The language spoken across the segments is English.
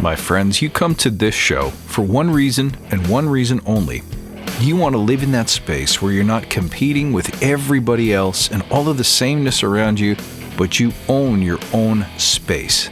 My friends, you come to this show for one reason and one reason only. You want to live in that space where you're not competing with everybody else and all of the sameness around you, but you own your own space.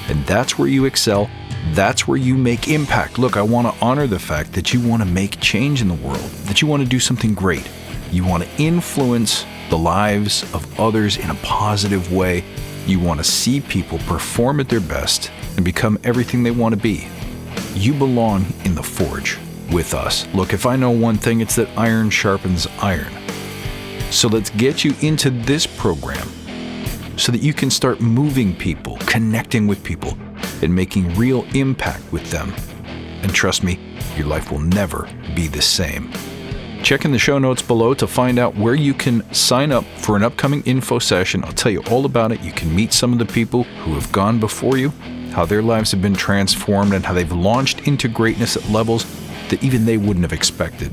And that's where you excel. That's where you make impact. Look, I want to honor the fact that you want to make change in the world, that you want to do something great. You want to influence the lives of others in a positive way. You want to see people perform at their best and become everything they want to be. You belong in the forge with us. Look, if I know one thing, it's that iron sharpens iron. So let's get you into this program so that you can start moving people, connecting with people, and making real impact with them. And trust me, your life will never be the same. Check in the show notes below to find out where you can sign up for an upcoming info session. I'll tell you all about it. You can meet some of the people who have gone before you, how their lives have been transformed, and how they've launched into greatness at levels that even they wouldn't have expected.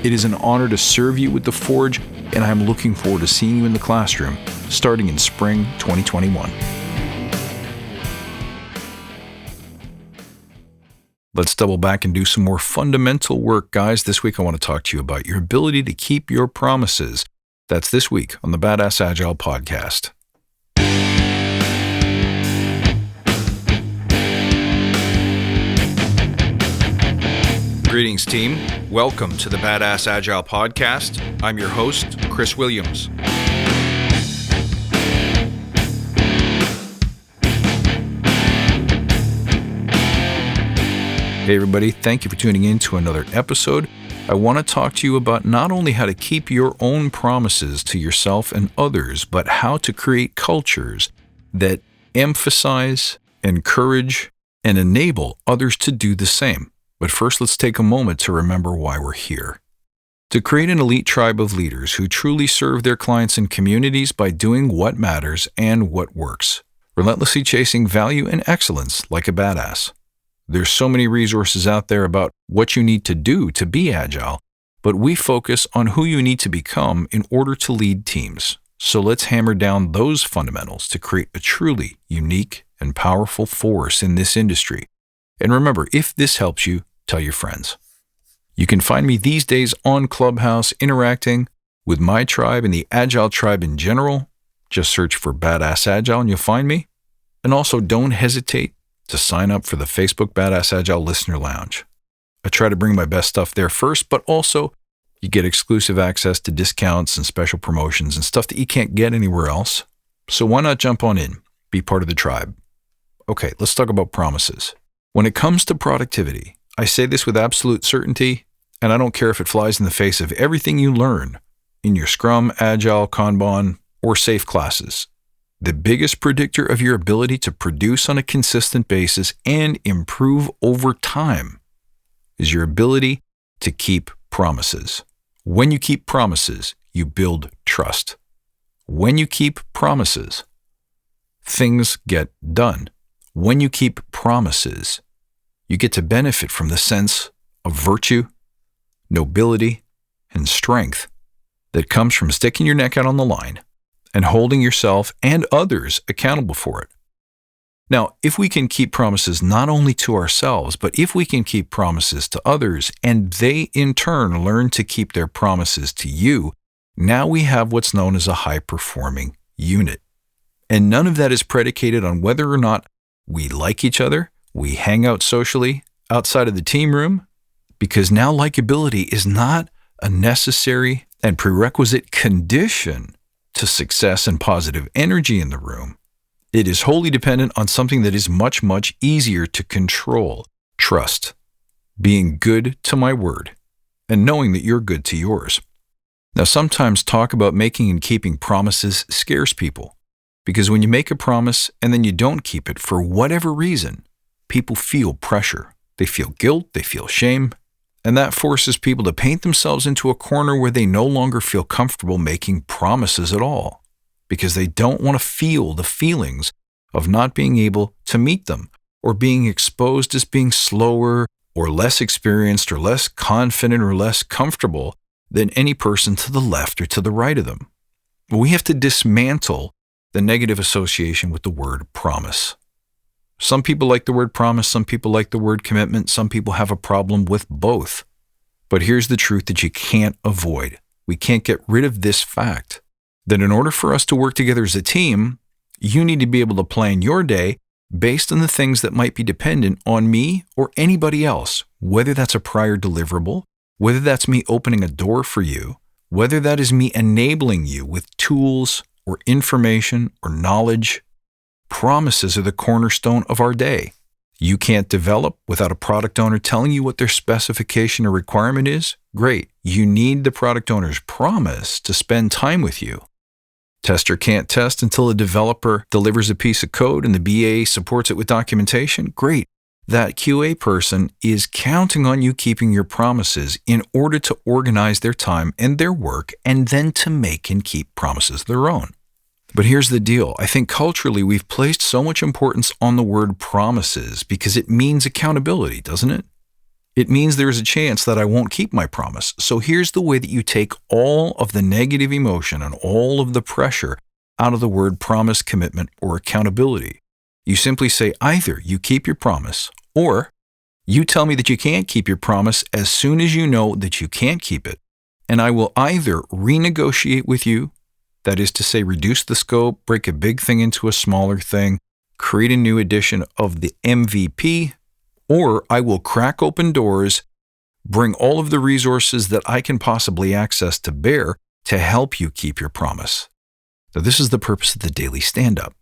It is an honor to serve you with the Forge, and I'm looking forward to seeing you in the classroom starting in spring 2021. Let's double back and do some more fundamental work, guys. This week I want to talk to you about your ability to keep your promises. That's this week on the Badass Agile podcast. Greetings, team. Welcome to the Badass Agile podcast. I'm your host, Chris Williams. Hey everybody, thank you for tuning in to another episode. I want to talk to you about not only how to keep your own promises to yourself and others, but how to create cultures that emphasize, encourage, and enable others to do the same. But first, let's take a moment to remember why we're here. To create an elite tribe of leaders who truly serve their clients and communities by doing what matters and what works, relentlessly chasing value and excellence like a badass. There's so many resources out there about what you need to do to be agile, but we focus on who you need to become in order to lead teams. So let's hammer down those fundamentals to create a truly unique and powerful force in this industry. And remember, if this helps you, tell your friends. You can find me these days on Clubhouse interacting with my tribe and the Agile tribe in general. Just search for Badass Agile and you'll find me. And also don't hesitate to sign up for the Facebook Badass Agile Listener Lounge. I try to bring my best stuff there first, but also you get exclusive access to discounts and special promotions and stuff that you can't get anywhere else. So why not jump on in, be part of the tribe? Okay, let's talk about promises. When it comes to productivity, I say this with absolute certainty, and I don't care if it flies in the face of everything you learn in your Scrum, Agile, Kanban, or SAFe classes. The biggest predictor of your ability to produce on a consistent basis and improve over time is your ability to keep promises. When you keep promises, you build trust. When you keep promises, things get done. When you keep promises, you get to benefit from the sense of virtue, nobility, and strength that comes from sticking your neck out on the line and holding yourself and others accountable for it. Now, if we can keep promises not only to ourselves, but if we can keep promises to others, and they in turn learn to keep their promises to you, now we have what's known as a high-performing unit. And none of that is predicated on whether or not we like each other, we hang out socially outside of the team room, because now likability is not a necessary and prerequisite condition to success and positive energy in the room. It is wholly dependent on something that is much, much easier to control. Trust. Being good to my word and knowing that you're good to yours. Now, sometimes talk about making and keeping promises scares people because when you make a promise and then you don't keep it for whatever reason, people feel pressure. They feel guilt, they feel shame, and that forces people to paint themselves into a corner where they no longer feel comfortable making promises at all because they don't want to feel the feelings of not being able to meet them or being exposed as being slower or less experienced or less confident or less comfortable than any person to the left or to the right of them. We have to dismantle the negative association with the word promise. Some people like the word promise, some people like the word commitment, some people have a problem with both. But here's the truth that you can't avoid. We can't get rid of this fact that in order for us to work together as a team, you need to be able to plan your day based on the things that might be dependent on me or anybody else, whether that's a prior deliverable, whether that's me opening a door for you, whether that is me enabling you with tools or information or knowledge. Promises are the cornerstone of our day. You can't develop without a product owner telling you what their specification or requirement is? Great. You need the product owner's promise to spend time with you. Tester can't test until a developer delivers a piece of code and the BA supports it with documentation? Great. That QA person is counting on you keeping your promises in order to organize their time and their work and then to make and keep promises of their own. But here's the deal. I think culturally we've placed so much importance on the word promises because it means accountability, doesn't it? It means there's a chance that I won't keep my promise. So here's the way that you take all of the negative emotion and all of the pressure out of the word promise, commitment, or accountability. You simply say either you keep your promise or you tell me that you can't keep your promise as soon as you know that you can't keep it. And I will either renegotiate with you, that is to say, reduce the scope, break a big thing into a smaller thing, create a new edition of the MVP, or I will crack open doors, bring all of the resources that I can possibly access to bear to help you keep your promise. Now, this is the purpose of the daily stand-up,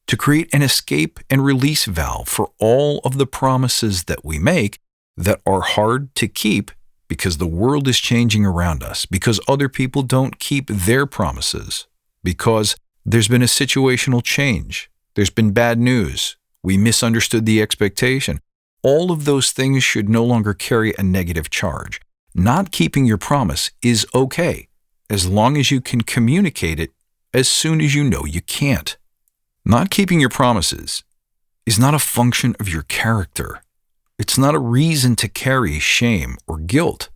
to create an escape and release valve for all of the promises that we make that are hard to keep because the world is changing around us, because other people don't keep their promises, because there's been a situational change, there's been bad news, we misunderstood the expectation. All of those things should no longer carry a negative charge. Not keeping your promise is okay, as long as you can communicate it as soon as you know you can't. Not keeping your promises is not a function of your character. It's not a reason to carry shame or guilt.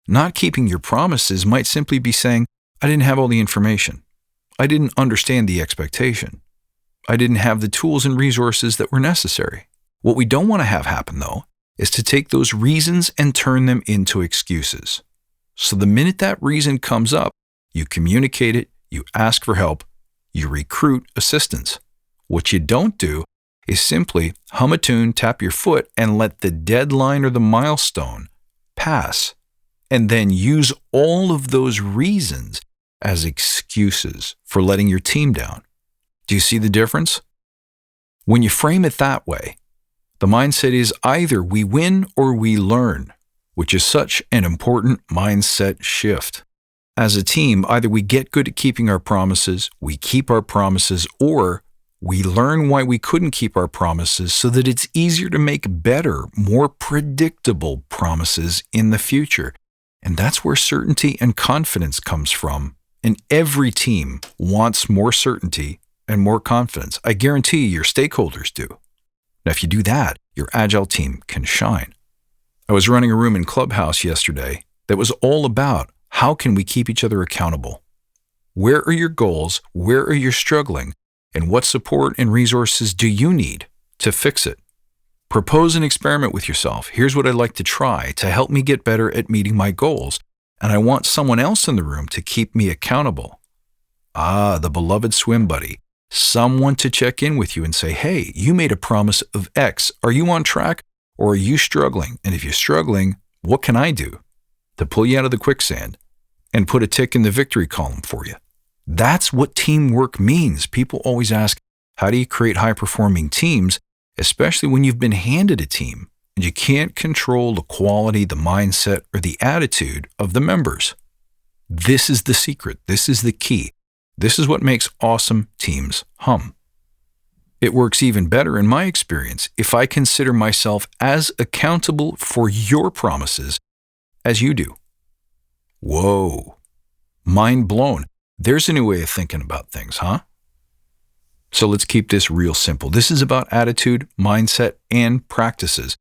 Not keeping your promises might simply be saying, I didn't have all the information. I didn't understand the expectation. I didn't have the tools and resources that were necessary. What we don't want to have happen, though, is to take those reasons and turn them into excuses. So the minute that reason comes up, you communicate it, you ask for help, you recruit assistance. What you don't do is simply hum a tune, tap your foot, and let the deadline or the milestone pass, and then use all of those reasons as excuses for letting your team down. Do you see the difference? When you frame it that way, the mindset is either we win or we learn, which is such an important mindset shift. As a team, either we get good at keeping our promises, we keep our promises, or we learn why we couldn't keep our promises so that it's easier to make better, more predictable promises in the future. And that's where certainty and confidence comes from. And every team wants more certainty and more confidence. I guarantee your stakeholders do. Now, if you do that, your Agile team can shine. I was running a room in Clubhouse yesterday that was all about how can we keep each other accountable? Where are your goals? Where are you struggling? And what support and resources do you need to fix it? Propose an experiment with yourself. Here's what I'd like to try to help me get better at meeting my goals. And I want someone else in the room to keep me accountable. The beloved swim buddy. Someone to check in with you and say, hey, you made a promise of X. Are you on track or are you struggling? And if you're struggling, what can I do to pull you out of the quicksand and put a tick in the victory column for you? That's what teamwork means. People always ask, how do you create high-performing teams, especially when you've been handed a team and you can't control the quality, the mindset, or the attitude of the members? This is the secret. This is the key. This is what makes awesome teams hum. It works even better in my experience if I consider myself as accountable for your promises as you do. Whoa. Mind blown. There's a new way of thinking about things, huh? So let's keep this real simple. This is about attitude, mindset, and practices.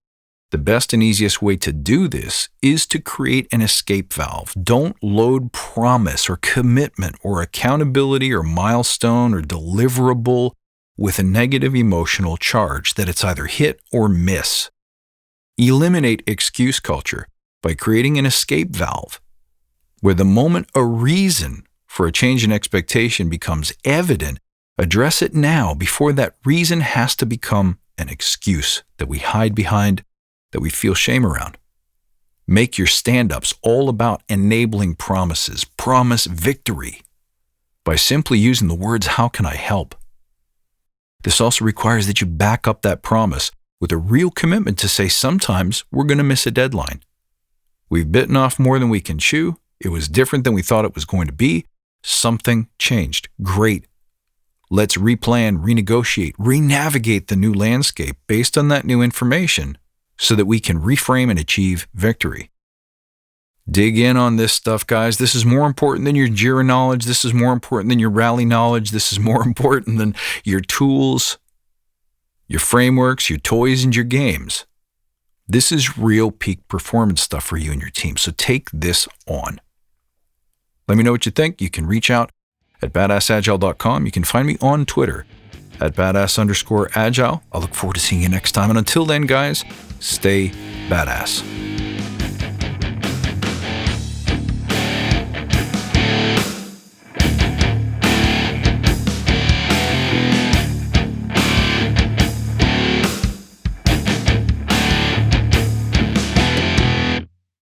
The best and easiest way to do this is to create an escape valve. Don't load promise or commitment or accountability or milestone or deliverable with a negative emotional charge that it's either hit or miss. Eliminate excuse culture by creating an escape valve, where the moment a reason for a change in expectation becomes evident, address it now before that reason has to become an excuse that we hide behind, that we feel shame around. Make your stand-ups all about enabling promises. Promise victory by simply using the words, "How can I help?" This also requires that you back up that promise with a real commitment to say, sometimes we're going to miss a deadline. We've bitten off more than we can chew. It was different than we thought it was going to be. Something changed. Great. Let's replan, renegotiate, renavigate the new landscape based on that new information so that we can reframe and achieve victory. Dig in on this stuff, guys. This is more important than your JIRA knowledge. This is more important than your Rally knowledge. This is more important than your tools, your frameworks, your toys, and your games. This is real peak performance stuff for you and your team. So take this on. Let me know what you think. You can reach out at badassagile.com. You can find me on Twitter at badass_agile. I look forward to seeing you next time. And until then, guys, stay badass.